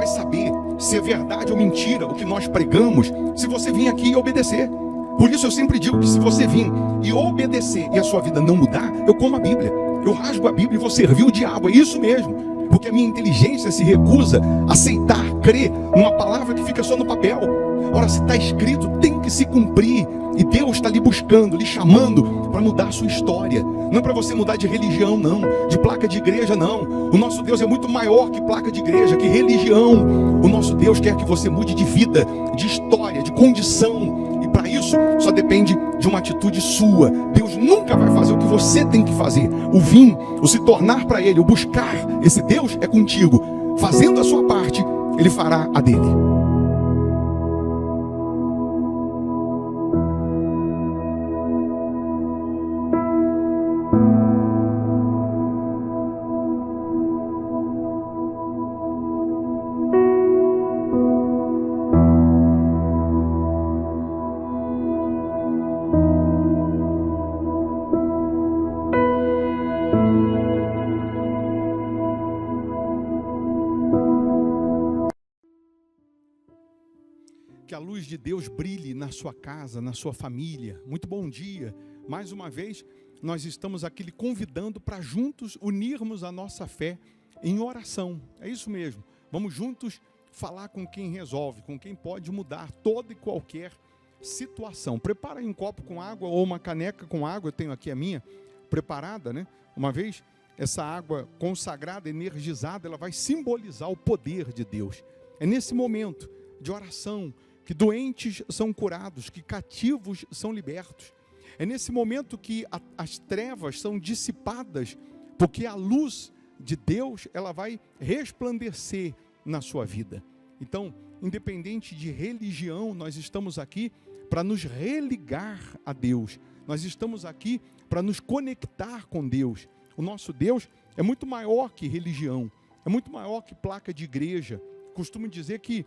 saber se é verdade ou mentira o que nós pregamos se você vir aqui e obedecer. Por isso eu sempre digo que se você vir e obedecer e a sua vida não mudar, eu como a Bíblia, eu rasgo a Bíblia e vou servir o diabo, é isso mesmo. Porque a minha inteligência se recusa a aceitar, crer numa palavra que fica só no papel. Ora, se está escrito, tem que se cumprir. E Deus está lhe buscando, lhe chamando para mudar a sua história. Não é para você mudar de religião, não. De placa de igreja, não. O nosso Deus é muito maior que placa de igreja, que religião. O nosso Deus quer que você mude de vida, de história, de condição. E para isso, só depende de uma atitude sua. Deus nunca vai fazer o que você tem que fazer. O vir, o se tornar para Ele, o buscar esse Deus é contigo. Fazendo a sua parte, Ele fará a dele. Que a luz de Deus brilhe na sua casa, na sua família. Muito bom dia. Mais uma vez, nós estamos aqui lhe convidando para juntos unirmos a nossa fé em oração. É isso mesmo. Vamos juntos falar com quem resolve, com quem pode mudar toda e qualquer situação. Prepara aí um copo com água ou uma caneca com água. Eu tenho aqui a minha preparada, né? Uma vez, essa água consagrada, energizada, ela vai simbolizar o poder de Deus. É nesse momento de oração que doentes são curados, que cativos são libertos. É nesse momento que as trevas são dissipadas, porque a luz de Deus, ela vai resplandecer na sua vida. Então, independente de religião, nós estamos aqui para nos religar a Deus. Nós estamos aqui para nos conectar com Deus. O nosso Deus é muito maior que religião, é muito maior que placa de igreja. Costumo dizer que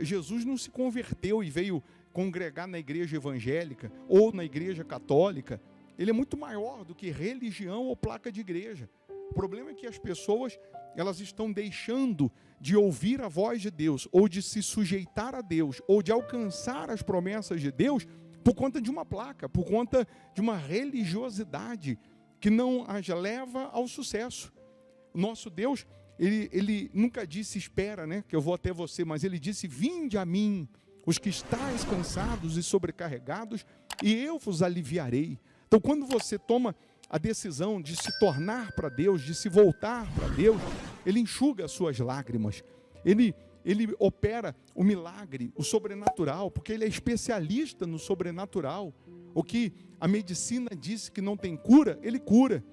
Jesus não se converteu e veio congregar na igreja evangélica ou na igreja católica. Ele é muito maior do que religião ou placa de igreja. O problema é que as pessoas, elas estão deixando de ouvir a voz de Deus, ou de se sujeitar a Deus, ou de alcançar as promessas de Deus por conta de uma placa, por conta de uma religiosidade que não as leva ao sucesso. O nosso Deus, Ele nunca disse espera, né, que eu vou até você, mas Ele disse vinde a mim, os que estáis cansados e sobrecarregados, e eu vos aliviarei. Então quando você toma a decisão de se tornar para Deus, de se voltar para Deus, Ele enxuga as suas lágrimas, Ele opera o milagre, o sobrenatural, porque Ele é especialista no sobrenatural. O que a medicina disse que não tem cura, Ele cura.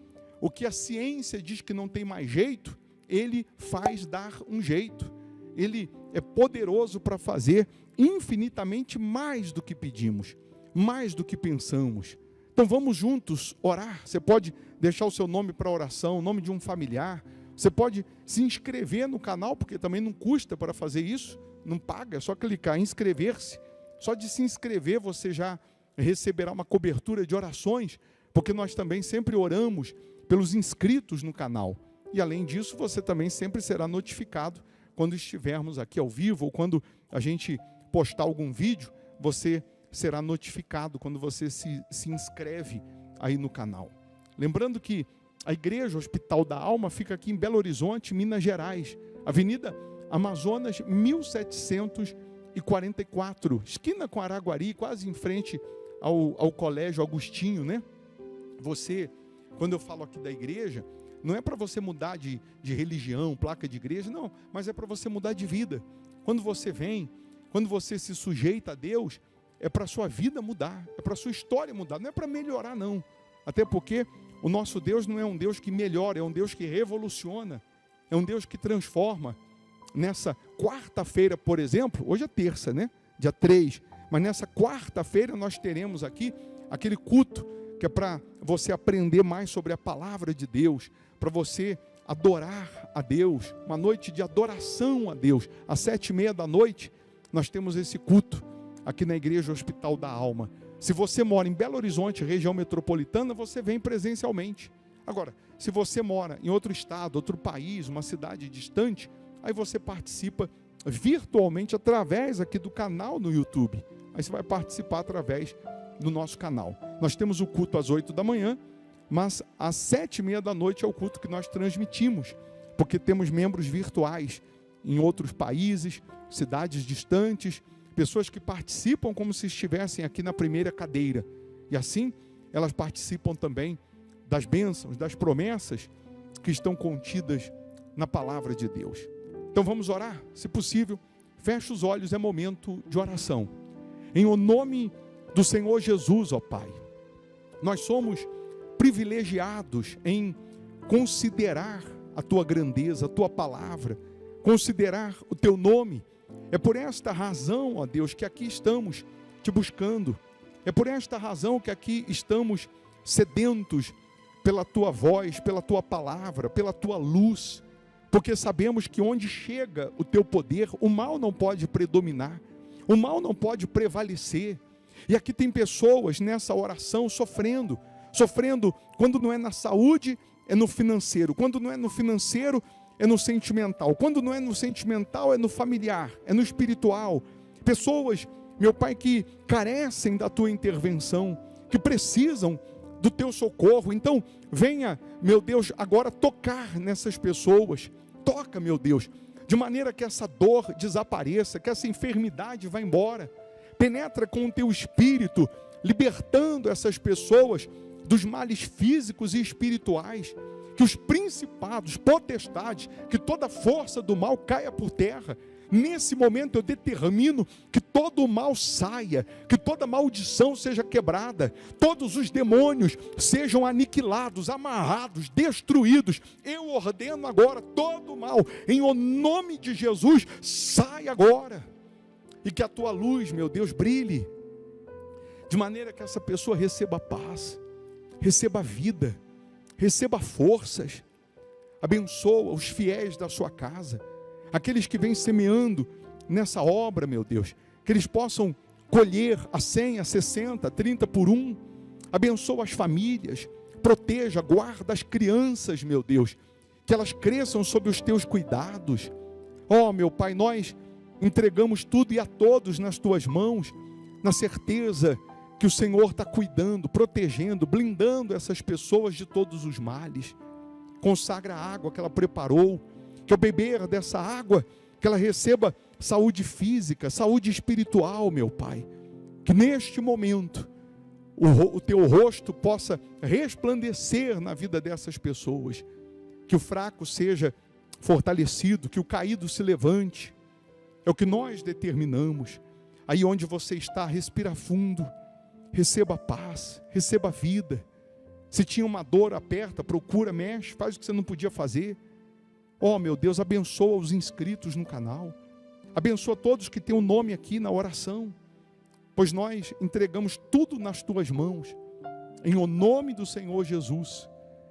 O que a ciência diz que não tem mais jeito, Ele faz dar um jeito. Ele é poderoso para fazer infinitamente mais do que pedimos, mais do que pensamos. Então vamos juntos orar. Você pode deixar o seu nome para oração, o nome de um familiar. Você pode se inscrever no canal, porque também não custa para fazer isso, não paga, é só clicar em inscrever-se. Só de se inscrever você já receberá uma cobertura de orações, porque nós também sempre oramos pelos inscritos no canal. E além disso, você também sempre será notificado quando estivermos aqui ao vivo, ou quando a gente postar algum vídeo, você será notificado quando você se inscreve aí no canal. Lembrando que a Igreja Hospital da Alma fica aqui em Belo Horizonte, Minas Gerais, Avenida Amazonas 1744, esquina com Araguari, quase em frente ao Colégio Agostinho, né? Você, quando eu falo aqui da igreja, não é para você mudar de religião, placa de igreja, não, mas é para você mudar de vida. Quando você vem, quando você se sujeita a Deus, é para a sua vida mudar, é para a sua história mudar, não é para melhorar não. Até porque o nosso Deus não é um Deus que melhora, é um Deus que revoluciona, é um Deus que transforma. Nessa quarta-feira, por exemplo, hoje é terça, né? Dia 3, mas nessa quarta-feira nós teremos aqui aquele culto que é para você aprender mais sobre a palavra de Deus, para você adorar a Deus, uma noite de adoração a Deus. Às 7h30 da noite, nós temos esse culto aqui na Igreja Hospital da Alma. Se você mora em Belo Horizonte, região metropolitana, você vem presencialmente. Agora, se você mora em outro estado, outro país, uma cidade distante, aí você participa virtualmente através aqui do canal no YouTube. Aí você vai participar através do nosso canal. Nós temos o culto às 8 da manhã, mas às 7h30 da noite é o culto que nós transmitimos, porque temos membros virtuais em outros países, cidades distantes, pessoas que participam como se estivessem aqui na primeira cadeira. E assim, elas participam também das bênçãos, das promessas que estão contidas na palavra de Deus. Então vamos orar? Se possível, feche os olhos, é momento de oração. Em o nome do Senhor Jesus, ó Pai, nós somos privilegiados em considerar a Tua grandeza, a Tua palavra, considerar o Teu nome. É por esta razão, ó Deus, que aqui estamos Te buscando. É por esta razão que aqui estamos sedentos pela Tua voz, pela Tua palavra, pela Tua luz, porque sabemos que onde chega o Teu poder, o mal não pode predominar, o mal não pode prevalecer. E aqui tem pessoas nessa oração sofrendo quando não é na saúde, é no financeiro, quando não é no financeiro, é no sentimental, quando não é no sentimental, é no familiar, é no espiritual. Pessoas, meu Pai, que carecem da Tua intervenção, que precisam do Teu socorro. Então, venha, meu Deus, agora tocar nessas pessoas. Toca, meu Deus, de maneira que essa dor desapareça, que essa enfermidade vá embora. Penetra com o Teu Espírito, libertando essas pessoas dos males físicos e espirituais. Que os principados, potestades, que toda força do mal caia por terra. Nesse momento eu determino que todo o mal saia, que toda maldição seja quebrada, todos os demônios sejam aniquilados, amarrados, destruídos. Eu ordeno agora todo o mal, em o nome de Jesus, sai agora. E que a Tua luz, meu Deus, brilhe, de maneira que essa pessoa receba paz, receba vida, receba forças. Abençoa os fiéis da sua casa, aqueles que vêm semeando nessa obra, meu Deus, que eles possam colher a 100, a 60, a 30 por 1. Abençoa as famílias, proteja, guarda as crianças, meu Deus, que elas cresçam sob os Teus cuidados. Ó, meu Pai, nós entregamos tudo e a todos nas Tuas mãos, na certeza que o Senhor está cuidando, protegendo, blindando essas pessoas de todos os males. Consagra a água que ela preparou, que ao beber dessa água, que ela receba saúde física, saúde espiritual, meu Pai. Que neste momento, o Teu rosto possa resplandecer na vida dessas pessoas. Que o fraco seja fortalecido, que o caído se levante. É o que nós determinamos. Aí onde você está, respira fundo. Receba paz, receba vida. Se tinha uma dor, aperta, procura, mexe, faz o que você não podia fazer. Oh, meu Deus, abençoa os inscritos no canal. Abençoa todos que têm o nome aqui na oração. Pois nós entregamos tudo nas Tuas mãos. Em o nome do Senhor Jesus.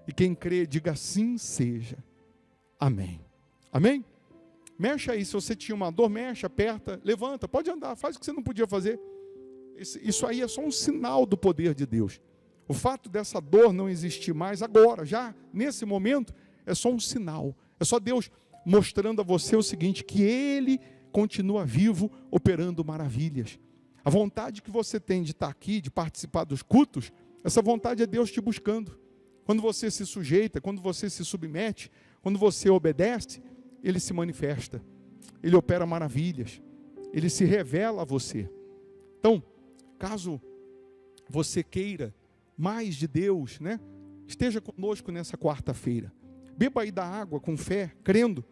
E quem crê, diga assim seja. Amém. Amém? Mexe aí, se você tinha uma dor, mexe, aperta, levanta, pode andar, faz o que você não podia fazer. Isso aí é só um sinal do poder de Deus. O fato dessa dor não existir mais agora, já nesse momento, é só um sinal. É só Deus mostrando a você o seguinte, que Ele continua vivo, operando maravilhas. A vontade que você tem de estar aqui, de participar dos cultos, essa vontade é Deus te buscando. Quando você se sujeita, quando você se submete, quando você obedece, Ele se manifesta. Ele opera maravilhas. Ele se revela a você. Então, caso você queira mais de Deus, né? Esteja conosco nessa quarta-feira. Beba aí da água com fé, crendo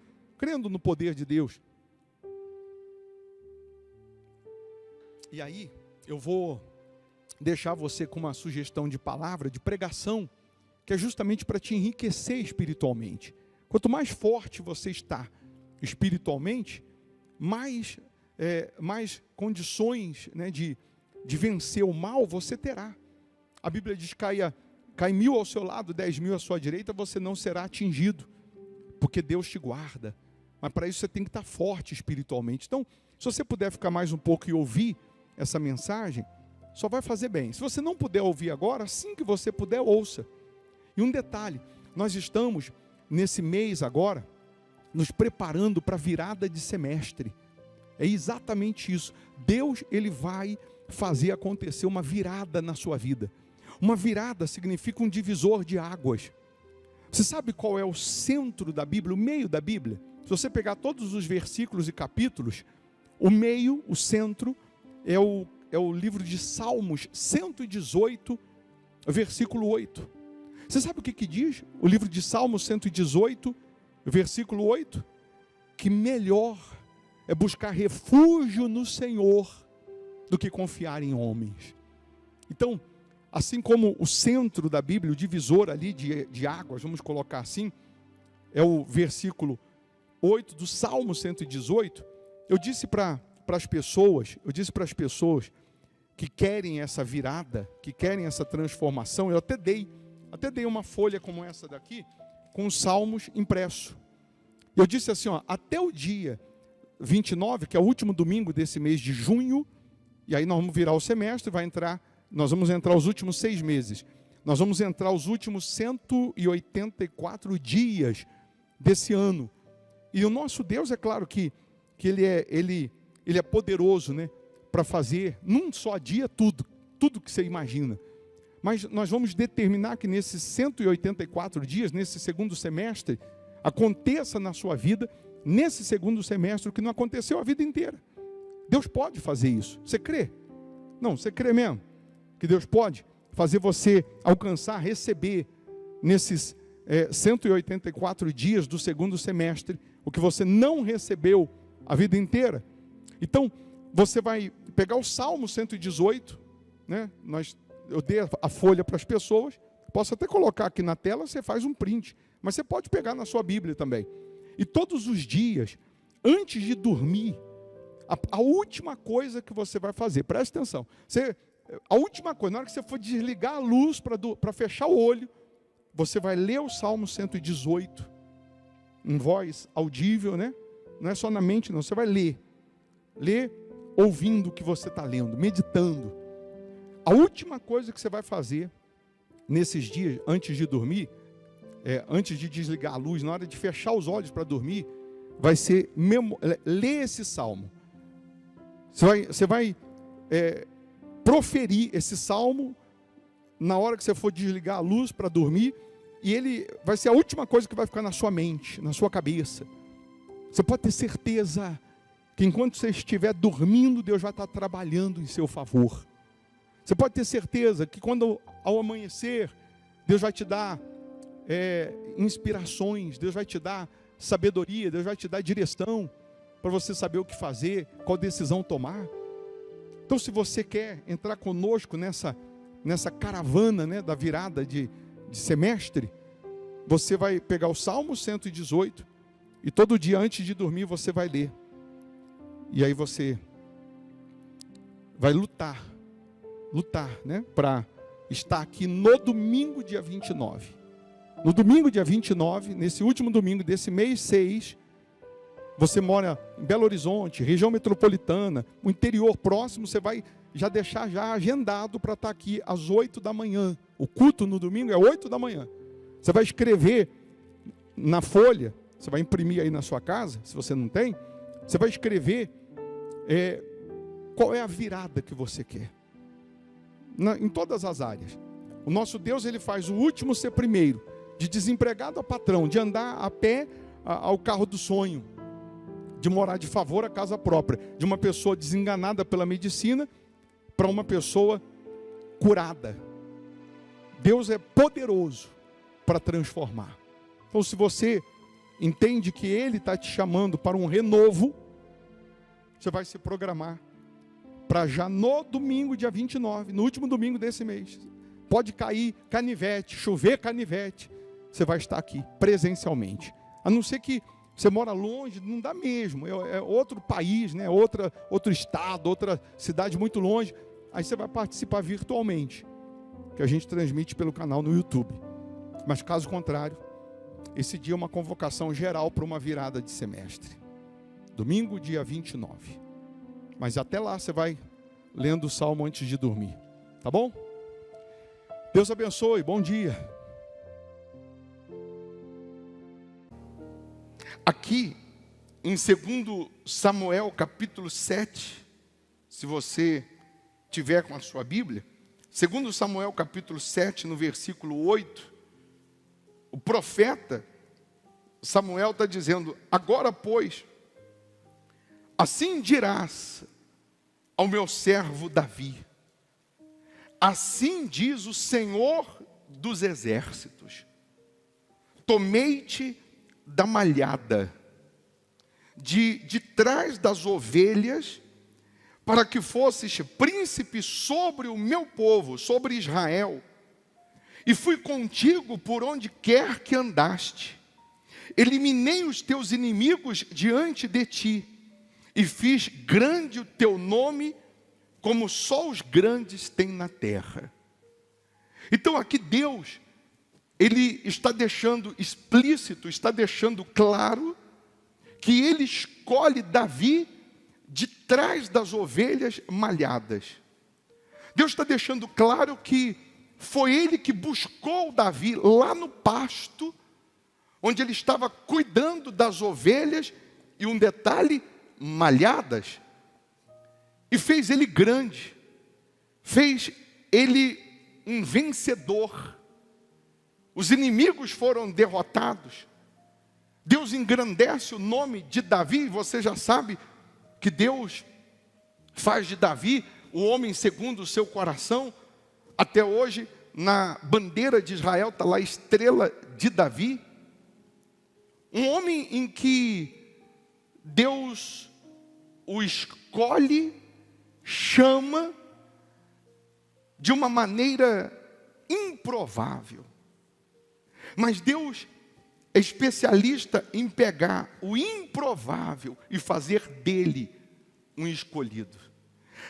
no poder de Deus. E aí, eu vou deixar você com uma sugestão de palavra, de pregação, que é justamente para te enriquecer espiritualmente. Quanto mais forte você está espiritualmente, mais condições, né, de vencer o mal você terá. A Bíblia diz que cai 1000 ao seu lado, 10.000 à sua direita, você não será atingido, porque Deus te guarda. Mas para isso você tem que estar forte espiritualmente. Então, se você puder ficar mais um pouco e ouvir essa mensagem, só vai fazer bem. Se você não puder ouvir agora, assim que você puder, ouça. E um detalhe, nós estamos nesse mês agora, nos preparando para a virada de semestre. É exatamente isso. Deus, ele vai fazer acontecer uma virada na sua vida. Uma virada significa um divisor de águas. Você sabe qual é o centro da Bíblia, o meio da Bíblia? Se você pegar todos os versículos e capítulos, o meio, o centro, é o livro de Salmos 118, versículo 8. Você sabe o que diz o livro de Salmos 118, versículo 8? Que melhor é buscar refúgio no Senhor do que confiar em homens. Então, assim como o centro da Bíblia, o divisor ali de águas, vamos colocar assim, é o versículo 8 do Salmo 118, eu disse para as pessoas que querem essa virada, que querem essa transformação, eu até dei uma folha como essa daqui, com os salmos impresso. Eu disse assim, até o dia 29, que é o último domingo desse mês de junho, e aí nós vamos virar o semestre, nós vamos entrar os últimos 6 meses. Nós vamos entrar os últimos 184 dias desse ano. E o nosso Deus, é claro que ele é poderoso, né, para fazer num só dia tudo que você imagina. Mas nós vamos determinar que nesses 184 dias, nesse segundo semestre, aconteça na sua vida, nesse segundo semestre, o que não aconteceu a vida inteira. Deus pode fazer isso. Você crê? Não, você crê mesmo que Deus pode fazer você alcançar, receber nesses 184 dias do segundo semestre o que você não recebeu a vida inteira? Então, você vai pegar o Salmo 118, né? Eu dei a folha para as pessoas, posso até colocar aqui na tela, você faz um print, mas você pode pegar na sua Bíblia também. E todos os dias, antes de dormir, a última coisa que você vai fazer, preste atenção, a última coisa, na hora que você for desligar a luz para fechar o olho, você vai ler o Salmo 118, em voz audível, né? Não é só na mente, não, você vai ler ouvindo o que você está lendo, meditando. A última coisa que você vai fazer nesses dias, antes de dormir, antes de desligar a luz, na hora de fechar os olhos para dormir, vai ser ler esse salmo. Você vai proferir esse salmo na hora que você for desligar a luz para dormir, e ele vai ser a última coisa que vai ficar na sua mente, na sua cabeça. Você pode ter certeza que enquanto você estiver dormindo, Deus vai estar trabalhando em seu favor. Você pode ter certeza que quando ao amanhecer, Deus vai te dar inspirações, Deus vai te dar sabedoria, Deus vai te dar direção para você saber o que fazer, qual decisão tomar. Então, se você quer entrar conosco nessa caravana, né, da virada de semestre, você vai pegar o Salmo 118 e todo dia antes de dormir você vai ler. E aí você vai lutar, né, para estar aqui no domingo dia 29. No domingo dia 29, nesse último domingo desse mês 6, você mora em Belo Horizonte, região metropolitana, o interior próximo, você vai já deixar já agendado para estar aqui às 8 da manhã. O culto no domingo é 8 da manhã. Você vai escrever na folha, você vai imprimir aí na sua casa, se você não tem, você vai escrever qual é a virada que você quer. Em todas as áreas. O nosso Deus, ele faz o último ser primeiro, de desempregado a patrão, de andar a pé ao carro do sonho, de morar de favor à casa própria, de uma pessoa desenganada pela medicina para uma pessoa curada. Deus é poderoso para transformar. Então, se você entende que Ele está te chamando para um renovo, você vai se programar para já no domingo, dia 29, no último domingo desse mês. Pode cair canivete, chover canivete, você vai estar aqui presencialmente. A não ser que você mora longe, não dá mesmo, é outro país, né? outro estado, outra cidade muito longe. Aí você vai participar virtualmente, que a gente transmite pelo canal no YouTube. Mas caso contrário, esse dia é uma convocação geral para uma virada de semestre. Domingo, dia 29. Mas até lá você vai lendo o salmo antes de dormir. Tá bom? Deus abençoe, bom dia. Aqui em 2 Samuel capítulo 7, se você tiver com a sua Bíblia, 2 Samuel capítulo 7, no versículo 8, o profeta Samuel está dizendo: agora, pois, assim dirás ao meu servo Davi, assim diz o Senhor dos exércitos, tomei-te da malhada, de trás das ovelhas, para que fosses príncipe sobre o meu povo, sobre Israel, e fui contigo por onde quer que andaste, eliminei os teus inimigos diante de ti, e fiz grande o teu nome, como só os grandes têm na terra. Então aqui Deus, Ele está deixando explícito, está deixando claro, que Ele escolhe Davi de trás das ovelhas malhadas. Deus está deixando claro que foi Ele que buscou Davi lá no pasto, onde ele estava cuidando das ovelhas, e um detalhe, malhadas, e fez ele grande, fez ele um vencedor. Os inimigos foram derrotados. Deus engrandece o nome de Davi, e você já sabe que Deus faz de Davi o homem segundo o seu coração. Até hoje, na bandeira de Israel está lá a estrela de Davi. Um homem em que Deus o escolhe, chama de uma maneira improvável. Mas Deus é especialista em pegar o improvável e fazer dele um escolhido.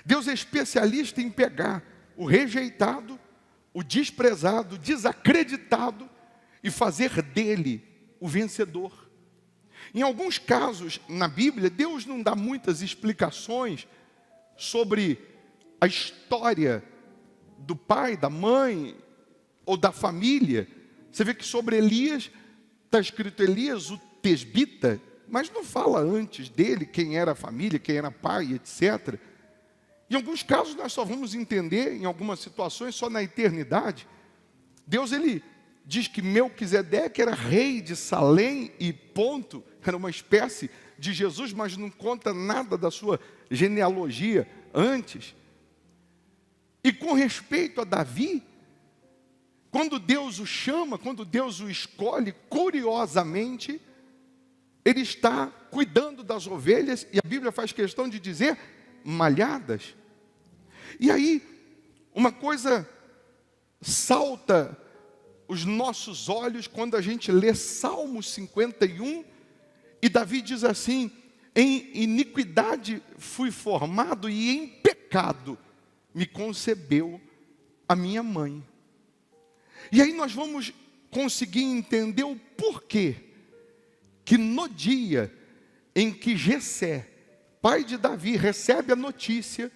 Deus é especialista em pegar o rejeitado, o desprezado, o desacreditado e fazer dele o vencedor. Em alguns casos na Bíblia, Deus não dá muitas explicações sobre a história do pai, da mãe ou da família. Você vê que sobre Elias está escrito Elias, o tesbita, mas não fala antes dele quem era a família, quem era pai, etc. Em alguns casos nós só vamos entender, em algumas situações, só na eternidade. Deus, ele diz que Melquisedeque era rei de Salém e ponto, era uma espécie de Jesus, mas não conta nada da sua genealogia antes. E com respeito a Davi, quando Deus o chama, quando Deus o escolhe, curiosamente, ele está cuidando das ovelhas, e a Bíblia faz questão de dizer, malhadas. E aí, uma coisa salta os nossos olhos quando a gente lê Salmo 51, e Davi diz assim: em iniquidade fui formado e em pecado me concebeu a minha mãe. E aí nós vamos conseguir entender o porquê que no dia em que Jessé, pai de Davi, recebe a notícia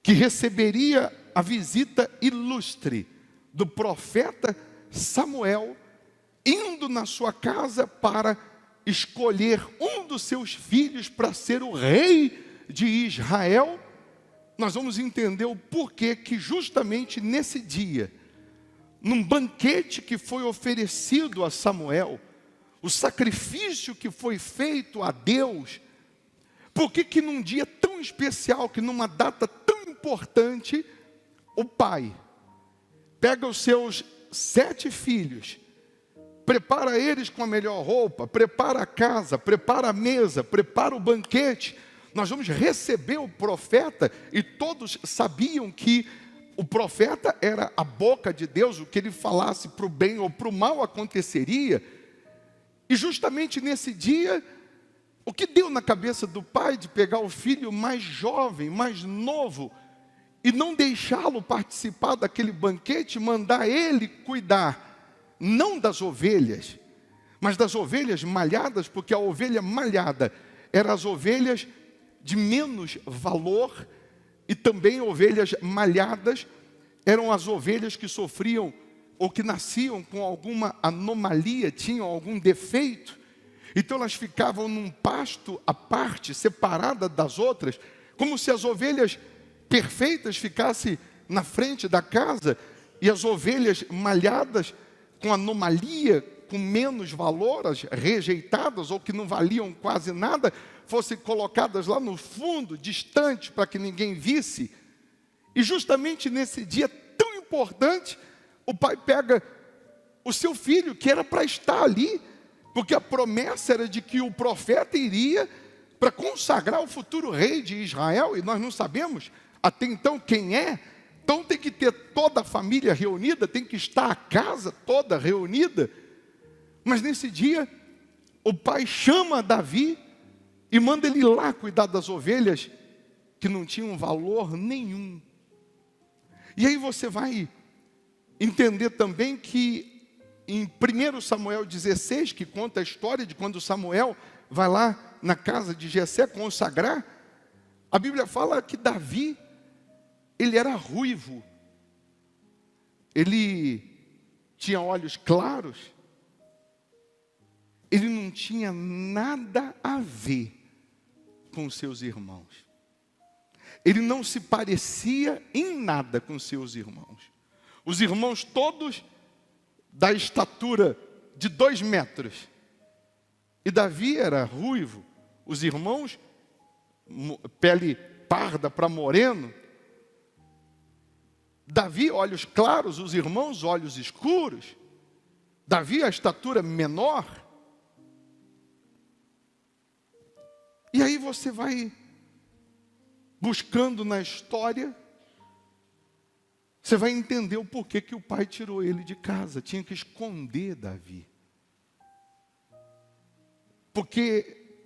que receberia a visita ilustre do profeta Samuel, indo na sua casa para escolher um dos seus filhos para ser o rei de Israel, nós vamos entender o porquê que justamente nesse dia, num banquete que foi oferecido a Samuel, o sacrifício que foi feito a Deus, por que num dia tão especial, que numa data tão importante, o pai pega os seus 7 filhos, prepara eles com a melhor roupa, prepara a casa, prepara a mesa, prepara o banquete. Nós vamos receber o profeta, e todos sabiam que o profeta era a boca de Deus, o que ele falasse para o bem ou para o mal aconteceria. E justamente nesse dia, o que deu na cabeça do pai de pegar o filho mais jovem, mais novo, e não deixá-lo participar daquele banquete, mandar ele cuidar, não das ovelhas, mas das ovelhas malhadas, porque a ovelha malhada eram as ovelhas de menos valor, e também ovelhas malhadas eram as ovelhas que sofriam ou que nasciam com alguma anomalia, tinham algum defeito. Então elas ficavam num pasto à parte, separada das outras, como se as ovelhas perfeitas ficassem na frente da casa e as ovelhas malhadas com anomalia, com menos valor, as rejeitadas ou que não valiam quase nada, fossem colocadas lá no fundo, distante, para que ninguém visse. E justamente nesse dia tão importante, o pai pega o seu filho, que era para estar ali, porque a promessa era de que o profeta iria para consagrar o futuro rei de Israel, e nós não sabemos até então quem é. Então tem que ter toda a família reunida, tem que estar a casa toda reunida. Mas nesse dia, o pai chama Davi e manda ele ir lá cuidar das ovelhas que não tinham valor nenhum. E aí você vai entender também que em 1 Samuel 16, que conta a história de quando Samuel vai lá na casa de Jessé consagrar, a Bíblia fala que Davi, ele era ruivo, ele tinha olhos claros, ele não tinha nada a ver com os seus irmãos. Ele não se parecia em nada com seus irmãos. Os irmãos todos da estatura de 2 metros. E Davi era ruivo. Os irmãos, pele parda para moreno. Davi, olhos claros, os irmãos, olhos escuros. Davi, a estatura menor. E aí você vai buscando na história, você vai entender o porquê que o pai tirou ele de casa. Tinha que esconder Davi. Porque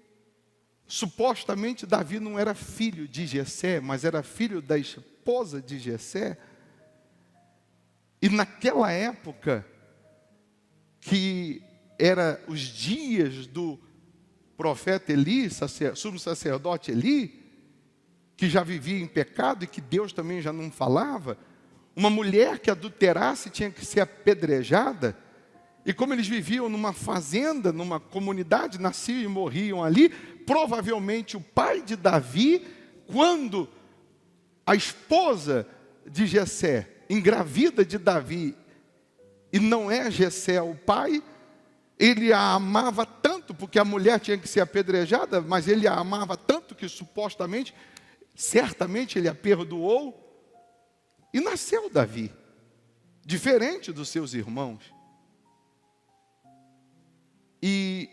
supostamente Davi não era filho de Jessé, mas era filho da esposa de Jessé. E naquela época, que era os dias do profeta Eli, sumo sacerdote Eli, que já vivia em pecado e que Deus também já não falava, uma mulher que adulterasse tinha que ser apedrejada. E como eles viviam numa fazenda, numa comunidade, nasciam e morriam ali, provavelmente o pai de Davi, quando a esposa de Jessé engravida de Davi, e não é Jessé o pai, ele a amava tanto, porque a mulher tinha que ser apedrejada, mas ele a amava tanto que supostamente, certamente ele a perdoou, e nasceu Davi, diferente dos seus irmãos. E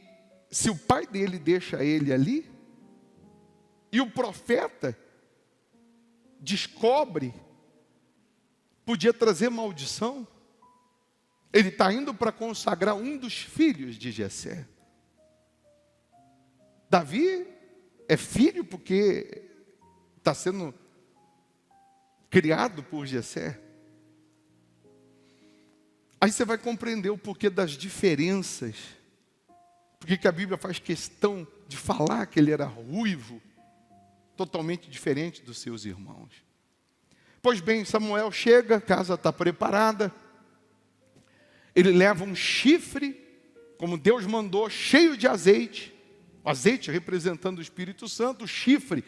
se o pai dele deixa ele ali, e o profeta descobre, podia trazer maldição. Ele está indo para consagrar um dos filhos de Jessé. Davi é filho porque está sendo criado por Jessé. Aí você vai compreender o porquê das diferenças. Porque que a Bíblia faz questão de falar que ele era ruivo, totalmente diferente dos seus irmãos. Pois bem, Samuel chega, a casa está preparada. Ele leva um chifre, como Deus mandou, cheio de azeite. O azeite representando o Espírito Santo, o chifre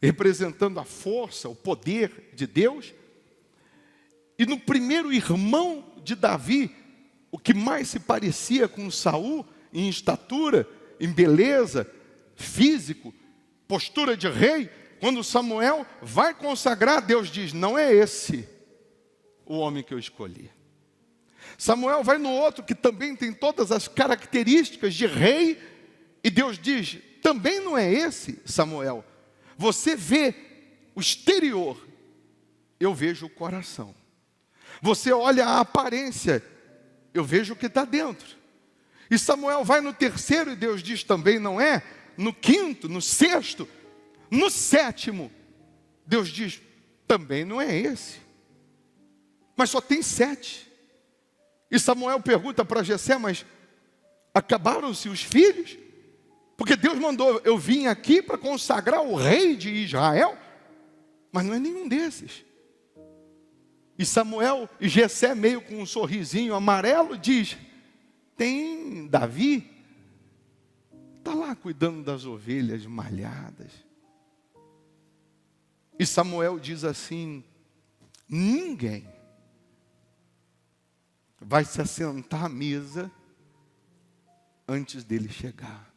representando a força, o poder de Deus. E no primeiro irmão de Davi, o que mais se parecia com Saul, em estatura, em beleza, físico, postura de rei, quando Samuel vai consagrar, Deus diz, não é esse o homem que eu escolhi. Samuel vai no outro que também tem todas as características de rei, e Deus diz, também não é esse, Samuel. Você vê o exterior, eu vejo o coração. Você olha a aparência, eu vejo o que está dentro. E Samuel vai no terceiro e Deus diz, também não é. No quinto, no sexto, no sétimo, Deus diz, também não é esse. Mas só tem 7. E Samuel pergunta para Jessé, mas acabaram-se os filhos? Porque Deus mandou, eu vim aqui para consagrar o rei de Israel, mas não é nenhum desses. E Samuel e Jessé, meio com um sorrisinho amarelo, diz, tem Davi? está lá cuidando das ovelhas malhadas. E Samuel diz assim: ninguém vai se assentar à mesa antes dele chegar.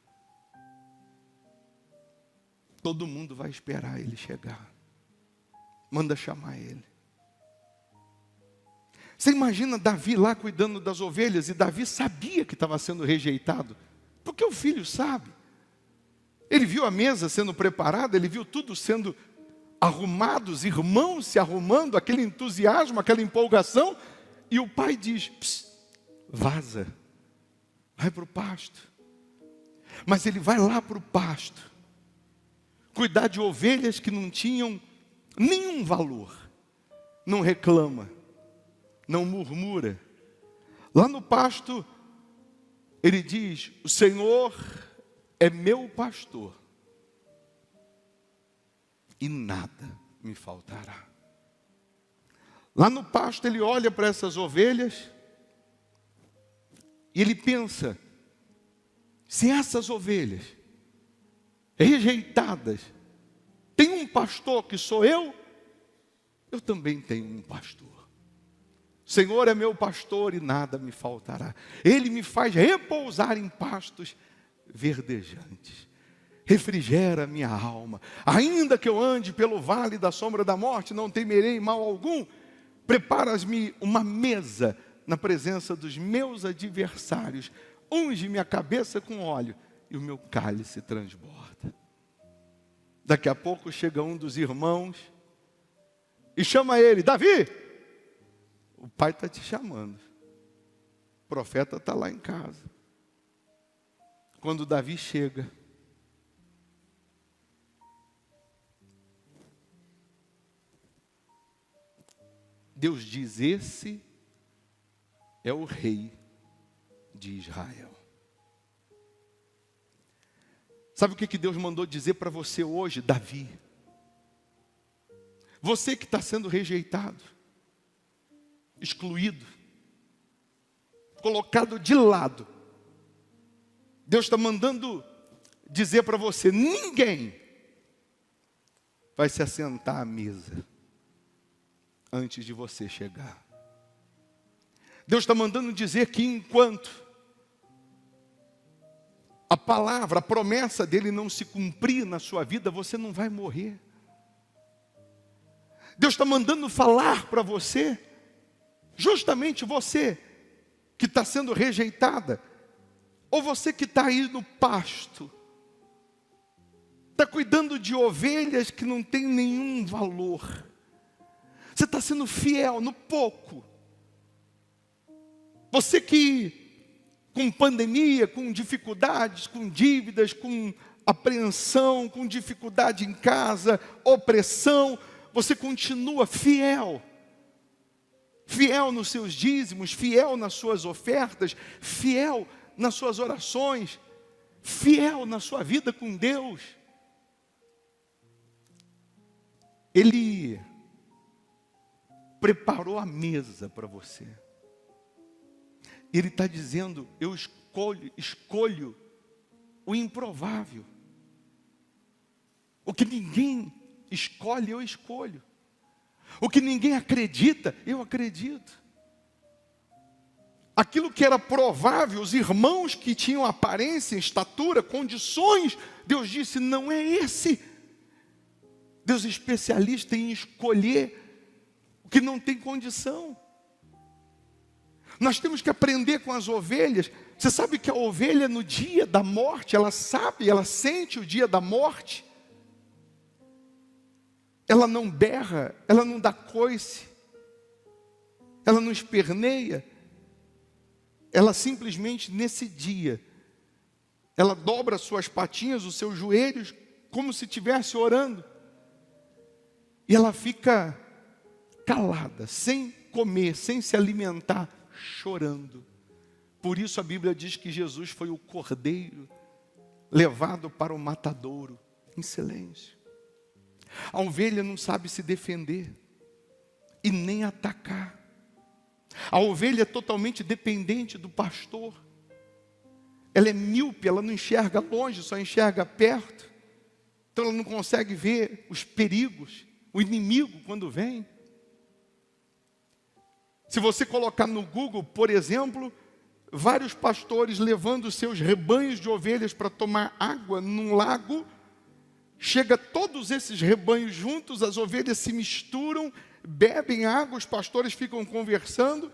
Todo mundo vai esperar ele chegar. Manda chamar ele. Você imagina Davi lá cuidando das ovelhas, e Davi sabia que estava sendo rejeitado, porque o filho sabe. Ele viu a mesa sendo preparada, ele viu tudo sendo arrumado, os irmãos se arrumando, aquele entusiasmo, aquela empolgação, e o pai diz: vaza, vai para o pasto. Mas ele vai lá para o pasto, cuidar de ovelhas que não tinham nenhum valor, não reclama, não murmura. Lá no pasto, ele diz: o Senhor é meu pastor, e nada me faltará. Lá no pasto ele olha para essas ovelhas, e ele pensa: se essas ovelhas rejeitadas têm um pastor que sou eu também tenho um pastor. O Senhor é meu pastor e nada me faltará. Ele me faz repousar em pastos verdejantes. Refrigera minha alma. Ainda que eu ande pelo vale da sombra da morte, não temerei mal algum. Preparas-me uma mesa na presença dos meus adversários. Unge minha cabeça com óleo e o meu cálice transborda. Daqui a pouco chega um dos irmãos e chama ele: Davi, o pai está te chamando. O profeta está lá em casa. Quando Davi chega, Deus diz: esse é o rei de Israel. Sabe o que Deus mandou dizer para você hoje, Davi? Você que está sendo rejeitado, excluído, colocado de lado, Deus está mandando dizer para você: ninguém vai se assentar à mesa antes de você chegar. Deus está mandando dizer que enquanto a palavra, a promessa dele não se cumprir na sua vida, você não vai morrer. Deus está mandando falar para você, justamente você que está sendo rejeitada, ou você que está aí no pasto, está cuidando de ovelhas que não tem nenhum valor. Você está sendo fiel no pouco. Você que, com pandemia, com dificuldades, com dívidas, com apreensão, com dificuldade em casa, opressão, você continua fiel. Fiel nos seus dízimos, fiel nas suas ofertas, fiel nas suas orações, fiel na sua vida com Deus. Ele preparou a mesa para você. Ele está dizendo: eu escolho o improvável. O que ninguém escolhe, eu escolho. O que ninguém acredita, eu acredito. Aquilo que era provável, os irmãos que tinham aparência, estatura, condições, Deus disse: não é esse. Deus é especialista em escolher o que não tem condição. Nós temos que aprender com as ovelhas. Você sabe que a ovelha, no dia da morte, ela sabe, ela sente o dia da morte. Ela não berra, ela não dá coice, ela não esperneia. Ela simplesmente, nesse dia, ela dobra suas patinhas, os seus joelhos, como se estivesse orando. E ela fica calada, sem comer, sem se alimentar, chorando. Por isso a Bíblia diz que Jesus foi o cordeiro levado para o matadouro, em silêncio. A ovelha não sabe se defender e nem atacar. A ovelha é totalmente dependente do pastor. ela é míope, ela não enxerga longe, só enxerga perto. Então ela não consegue ver os perigos, o inimigo quando vem. Se você colocar no Google, por exemplo, vários pastores levando seus rebanhos de ovelhas para tomar água num lago, chega todos esses rebanhos juntos, as ovelhas se misturam, bebem água, os pastores ficam conversando,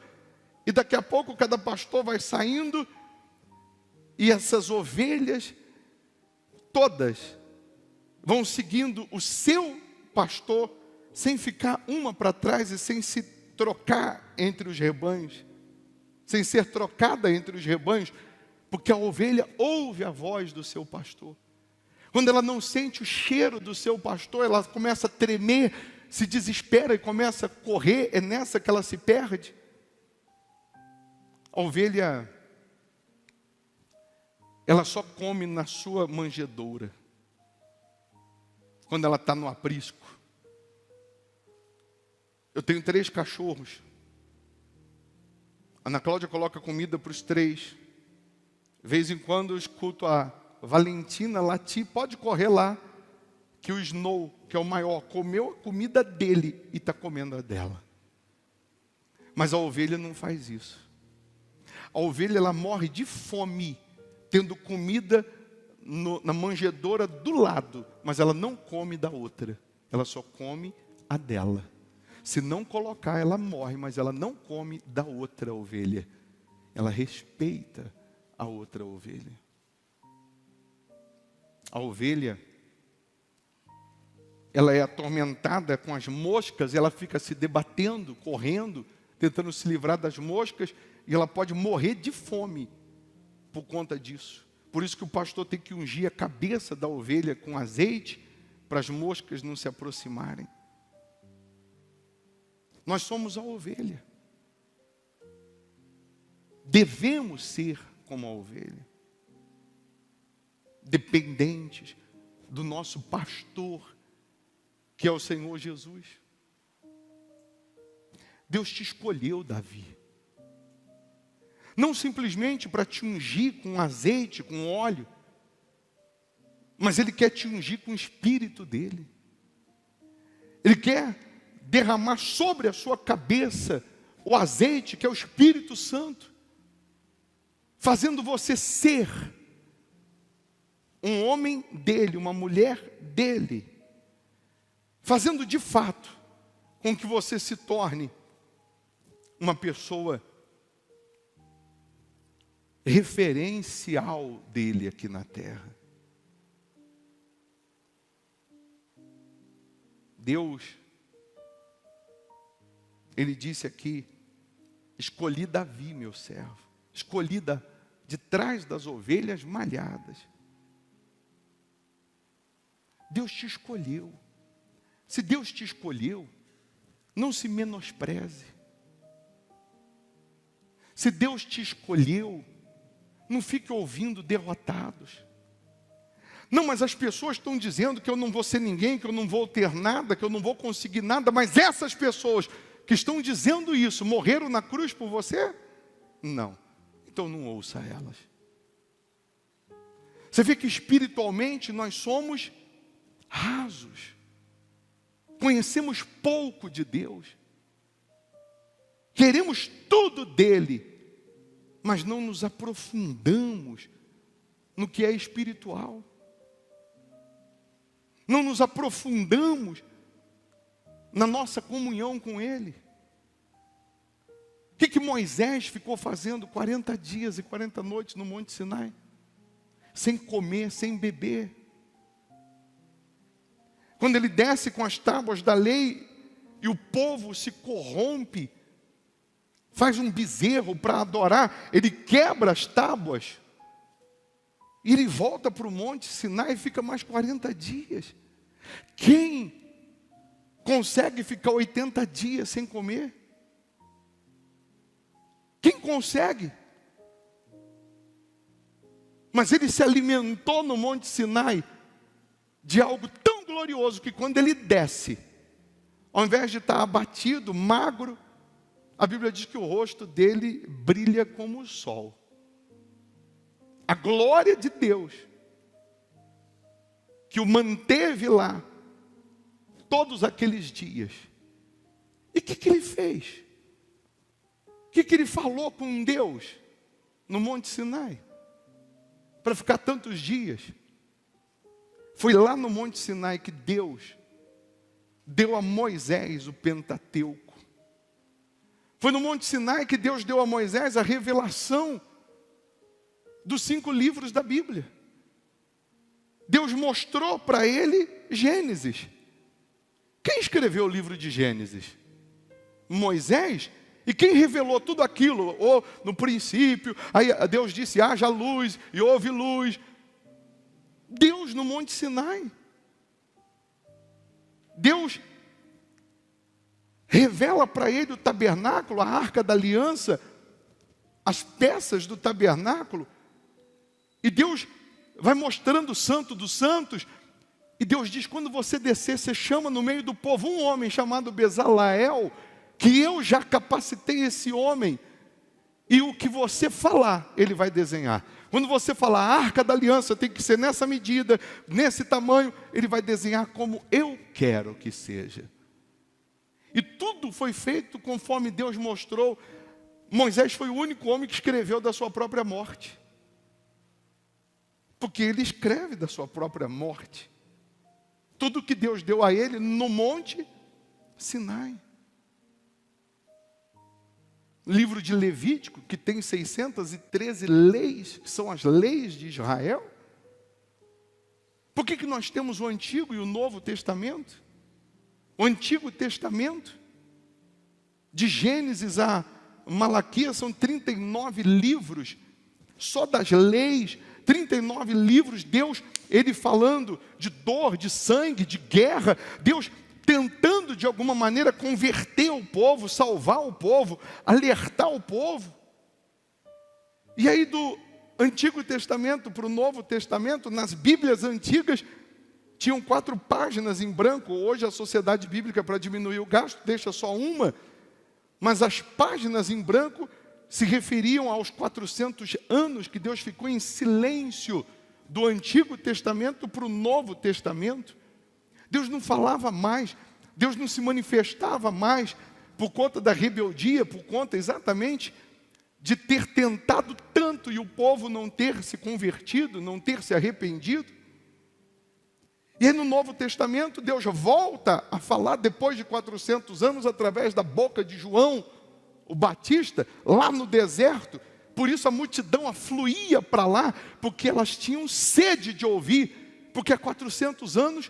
e daqui a pouco cada pastor vai saindo, e essas ovelhas todas vão seguindo o seu pastor, sem ficar uma para trás e sem se trocar entre os rebanhos, sem ser trocada entre os rebanhos, porque a ovelha ouve a voz do seu pastor. Quando ela não sente o cheiro do seu pastor, ela começa a tremer, se desespera e começa a correr, é nessa que ela se perde. A ovelha, ela só come na sua manjedoura, quando ela está no aprisco. Eu tenho 3 cachorros. A Ana Cláudia coloca comida para os 3. De vez em quando eu escuto a Valentina latir, pode correr lá, que o Snow, que é o maior, comeu a comida dele e está comendo a dela. Mas a ovelha não faz isso. A ovelha, ela morre de fome, tendo comida na manjedoura do lado, mas ela não come da outra, ela só come a dela. Se não colocar, ela morre, mas ela não come da outra ovelha. Ela respeita a outra ovelha. A ovelha, ela é atormentada com as moscas, ela fica se debatendo, correndo, tentando se livrar das moscas, e ela pode morrer de fome por conta disso. Por isso que o pastor tem que ungir a cabeça da ovelha com azeite, para as moscas não se aproximarem. Nós somos a ovelha. Devemos ser como a ovelha. Dependentes do nosso pastor, que é o Senhor Jesus. Deus te escolheu, Davi. Não simplesmente para te ungir com azeite, com óleo, mas Ele quer te ungir com o Espírito dEle. Ele quer derramar sobre a sua cabeça o azeite, que é o Espírito Santo, fazendo você ser um homem dEle, uma mulher dEle, fazendo de fato com que você se torne uma pessoa referencial dEle aqui na terra. Deus, Ele disse aqui, escolhi Davi, meu servo, escolhi de trás das ovelhas malhadas. Deus te escolheu. Se Deus te escolheu, não se menospreze. Se Deus te escolheu, não fique ouvindo derrotados. Não, mas as pessoas estão dizendo que eu não vou ser ninguém, que eu não vou ter nada, que eu não vou conseguir nada, mas essas pessoas que estão dizendo isso, morreram na cruz por você? Não. Então não ouça elas. Você vê que espiritualmente nós somos rasos. Conhecemos pouco de Deus. Queremos tudo dele, mas não nos aprofundamos no que é espiritual. Não nos aprofundamos na nossa comunhão com Ele. O que Moisés ficou fazendo 40 dias e 40 noites no Monte Sinai? Sem comer, sem beber. Quando ele desce com as tábuas da lei e o povo se corrompe, faz um bezerro para adorar, ele quebra as tábuas. E ele volta para o Monte Sinai e fica mais 40 dias. Quem consegue ficar 80 dias sem comer? Quem consegue? Mas ele se alimentou no Monte Sinai de algo tão glorioso que quando ele desce, ao invés de estar abatido, magro, a Bíblia diz que o rosto dele brilha como o sol. a glória de Deus, que o manteve lá todos aqueles dias. E o que ele fez? O que ele falou com Deus no Monte Sinai? Para ficar tantos dias. Foi lá no Monte Sinai que Deus deu a Moisés o Pentateuco. Foi no Monte Sinai que Deus deu a Moisés a revelação dos 5 livros da Bíblia. Deus mostrou para ele Gênesis. Quem escreveu o livro de Gênesis? Moisés. E quem revelou tudo aquilo? Ou no princípio, aí Deus disse, haja luz, e houve luz. Deus no Monte Sinai. Deus revela para ele o tabernáculo, a arca da aliança, as peças do tabernáculo. E Deus vai mostrando o santo dos santos. E Deus diz, quando você descer, você chama no meio do povo um homem chamado Bezaleel, que eu já capacitei esse homem. E o que você falar, ele vai desenhar. Quando você falar, a arca da aliança tem que ser nessa medida, nesse tamanho, ele vai desenhar como eu quero que seja. E tudo foi feito conforme Deus mostrou. Moisés foi o único homem que escreveu da sua própria morte. Porque ele escreve da sua própria morte. Tudo que Deus deu a ele no Monte Sinai. Livro de Levítico, que tem 613 leis, que são as leis de Israel. Por que nós temos o Antigo e o Novo Testamento? O Antigo Testamento, de Gênesis a Malaquias, são 39 livros, só das leis, 39 livros, Deus, ele falando de dor, de sangue, de guerra, Deus tentando de alguma maneira converter o povo, salvar o povo, alertar o povo. E aí do Antigo Testamento para o Novo Testamento, nas Bíblias antigas, tinham 4 páginas em branco. Hoje a Sociedade Bíblica, para diminuir o gasto, deixa só uma. Mas as páginas em branco se referiam aos 400 anos que Deus ficou em silêncio do Antigo Testamento para o Novo Testamento. Deus não falava mais, Deus não se manifestava mais por conta da rebeldia, por conta exatamente de ter tentado tanto e o povo não ter se convertido, não ter se arrependido. E aí no Novo Testamento Deus volta a falar depois de 400 anos através da boca de João, o Batista, lá no deserto. Por isso a multidão afluía para lá, porque elas tinham sede de ouvir, porque há 400 anos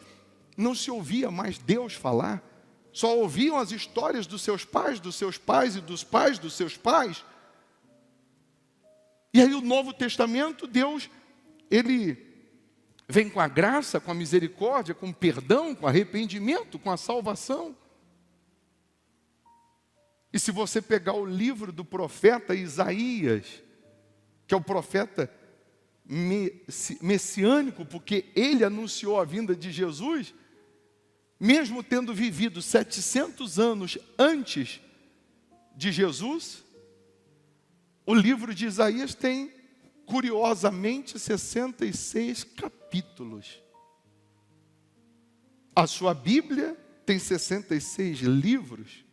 não se ouvia mais Deus falar, só ouviam as histórias dos seus pais e dos pais dos seus pais. E aí o Novo Testamento, Deus, ele vem com a graça, com a misericórdia, com o perdão, com o arrependimento, com a salvação. E se você pegar o livro do profeta Isaías, que é o profeta messiânico, porque ele anunciou a vinda de Jesus, mesmo tendo vivido 700 anos antes de Jesus, o livro de Isaías tem, curiosamente, 66 capítulos. A sua Bíblia tem 66 livros.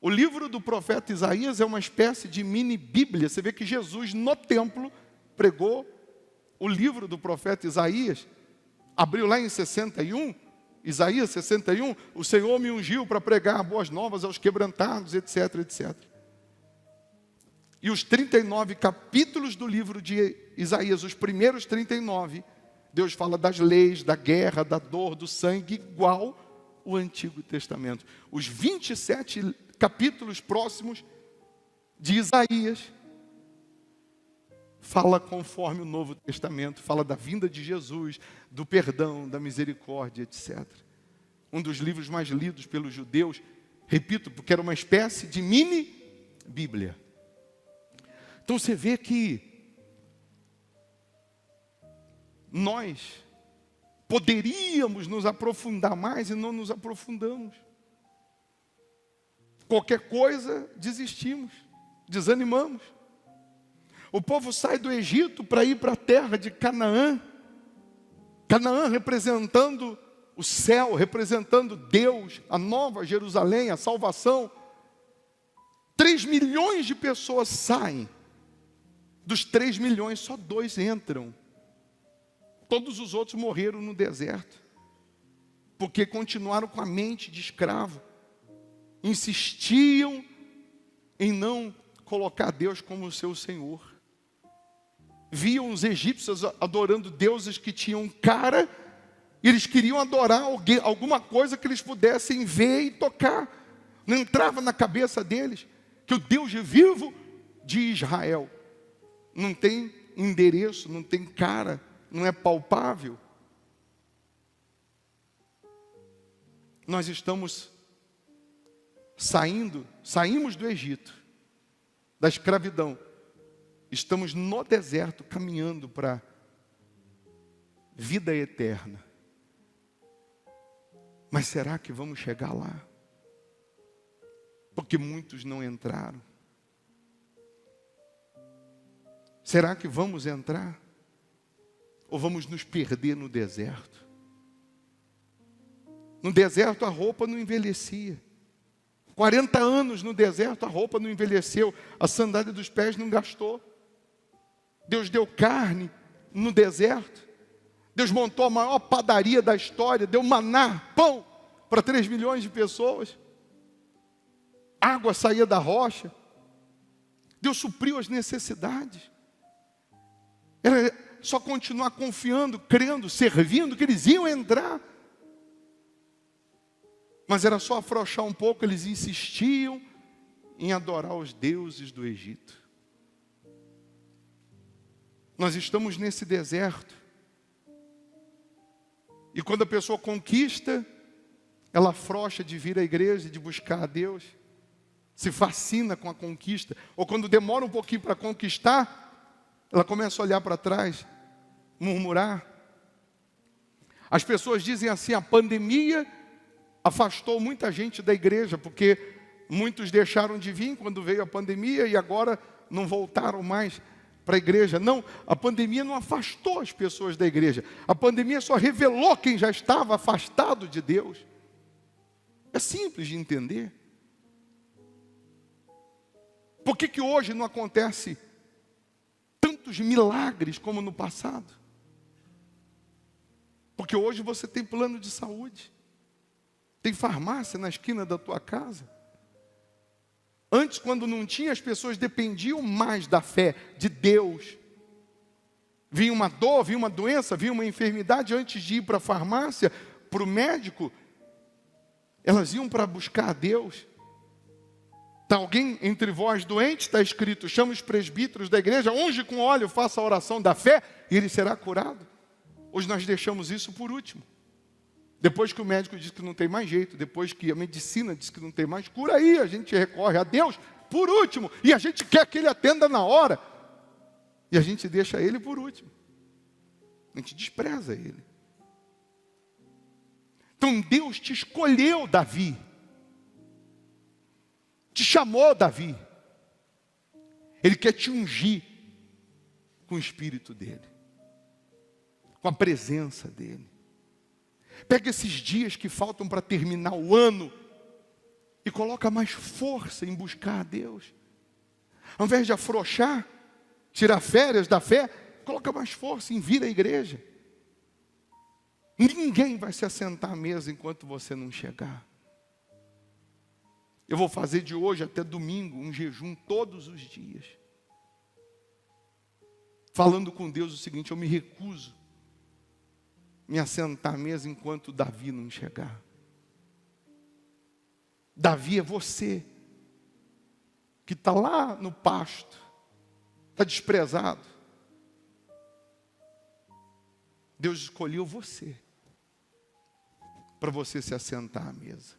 O livro do profeta Isaías é uma espécie de mini-bíblia. Você vê que Jesus, no templo, pregou o livro do profeta Isaías. Abriu lá em 61, Isaías 61, o Senhor me ungiu para pregar boas novas aos quebrantados, etc, etc. E os 39 capítulos do livro de Isaías, os primeiros 39, Deus fala das leis, da guerra, da dor, do sangue, igual o Antigo Testamento. Os 27 capítulos próximos de Isaías fala conforme o Novo Testamento, fala da vinda de Jesus, do perdão, da misericórdia, etc. Um dos livros mais lidos pelos judeus, repito, porque era uma espécie de mini-bíblia. Então você vê que nós poderíamos nos aprofundar mais e não nos aprofundamos. Qualquer coisa, desistimos, desanimamos. O povo sai do Egito para ir para a terra de Canaã. Canaã representando o céu, representando Deus, a nova Jerusalém, a salvação. 3 milhões de pessoas saem. Dos 3 milhões, só 2 entram. Todos os outros morreram no deserto. Porque continuaram com a mente de escravo. Insistiam em não colocar Deus como seu Senhor. Viam os egípcios adorando deuses que tinham cara, e eles queriam adorar alguma coisa que eles pudessem ver e tocar. Não entrava na cabeça deles que o Deus vivo de Israel não tem endereço, não tem cara, não é palpável. Nós estamos saímos do Egito, da escravidão. Estamos no deserto caminhando para vida eterna. Mas será que vamos chegar lá? Porque muitos não entraram. Será que vamos entrar? Ou vamos nos perder no deserto? No deserto a roupa não envelhecia. 40 anos no deserto a roupa não envelheceu. A sandália dos pés não gastou. Deus deu carne no deserto. Deus montou a maior padaria da história. Deu maná, pão para 3 milhões de pessoas. Água saía da rocha. Deus supriu as necessidades. Era só continuar confiando, crendo, servindo, que eles iam entrar. Mas era só afrouxar um pouco, eles insistiam em adorar os deuses do Egito. Nós estamos nesse deserto. E quando a pessoa conquista, ela afrouxa de vir à igreja, de buscar a Deus. Se fascina com a conquista. Ou quando demora um pouquinho para conquistar, ela começa a olhar para trás, murmurar. As pessoas dizem assim, a pandemia afastou muita gente da igreja, porque muitos deixaram de vir quando veio a pandemia e agora não voltaram mais para a igreja. Não, a pandemia não afastou as pessoas da igreja. A pandemia só revelou quem já estava afastado de Deus. É simples de entender. Por que hoje não acontece tantos milagres como no passado? Porque hoje você tem plano de saúde. Tem farmácia na esquina da tua casa. Antes, quando não tinha, as pessoas dependiam mais da fé, de Deus. Vinha uma dor, vinha uma doença, vinha uma enfermidade, antes de ir para a farmácia, para o médico, elas iam para buscar a Deus. Está alguém entre vós doente? Está escrito, chama os presbíteros da igreja, unge com óleo, faça a oração da fé, e ele será curado. Hoje nós deixamos isso por último. Depois que o médico diz que não tem mais jeito, depois que a medicina diz que não tem mais cura, aí a gente recorre a Deus por último. E a gente quer que Ele atenda na hora. E a gente deixa Ele por último. A gente despreza Ele. Então Deus te escolheu, Davi. Te chamou, Davi. Ele quer te ungir com o Espírito dEle. Com a presença dEle. Pega esses dias que faltam para terminar o ano e coloca mais força em buscar a Deus. Ao invés de afrouxar, tirar férias da fé, coloca mais força em vir à igreja. Ninguém vai se assentar à mesa enquanto você não chegar. Eu vou fazer de hoje até domingo um jejum todos os dias. Falando com Deus o seguinte, eu me recuso me assentar à mesa enquanto Davi não chegar. Davi é você, que está lá no pasto, está desprezado. Deus escolheu você, para você se assentar à mesa.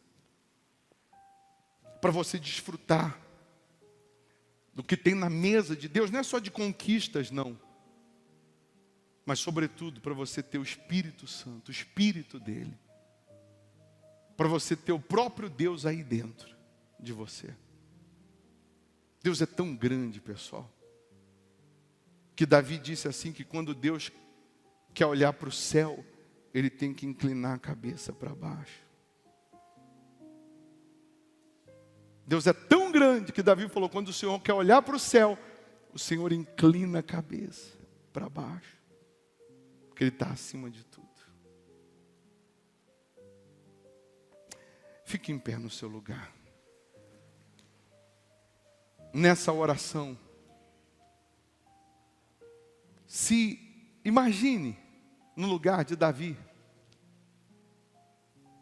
Para você desfrutar do que tem na mesa de Deus, não é só de conquistas, não. Mas, sobretudo, para você ter o Espírito Santo, o Espírito dEle. Para você ter o próprio Deus aí dentro de você. Deus é tão grande, pessoal. que Davi disse assim, que quando Deus quer olhar para o céu, ele tem que inclinar a cabeça para baixo. Deus é tão grande que Davi falou, quando o Senhor quer olhar para o céu, o Senhor inclina a cabeça para baixo, porque Ele está acima de tudo. Fique em pé no seu lugar. Nessa oração, se imagine no lugar de Davi,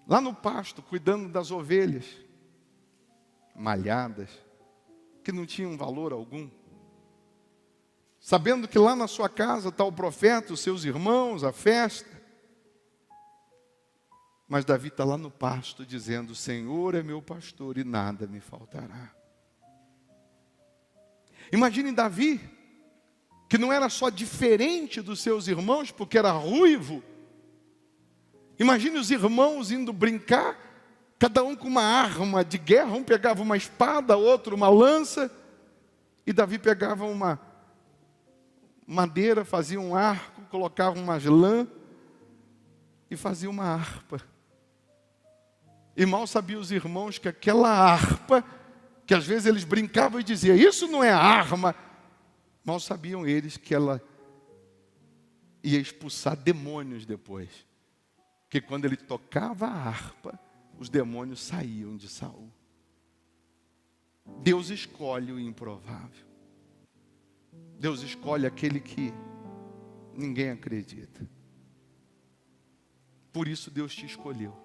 lá no pasto, cuidando das ovelhas, malhadas, que não tinham valor algum, sabendo que lá na sua casa está o profeta, os seus irmãos, a festa, mas Davi está lá no pasto dizendo, o Senhor é meu pastor e nada me faltará. Imagine Davi, que não era só diferente dos seus irmãos, porque era ruivo. Imagine os irmãos indo brincar, cada um com uma arma de guerra, um pegava uma espada, outro uma lança, e Davi pegava uma madeira, fazia um arco, colocava umas lã e fazia uma harpa. E mal sabiam os irmãos que aquela harpa, que às vezes eles brincavam e diziam, isso não é arma. Mal sabiam eles que ela ia expulsar demônios depois. Que quando ele tocava a harpa, os demônios saíam de Saul. Deus escolhe o improvável. Deus escolhe aquele que ninguém acredita. Por isso Deus te escolheu.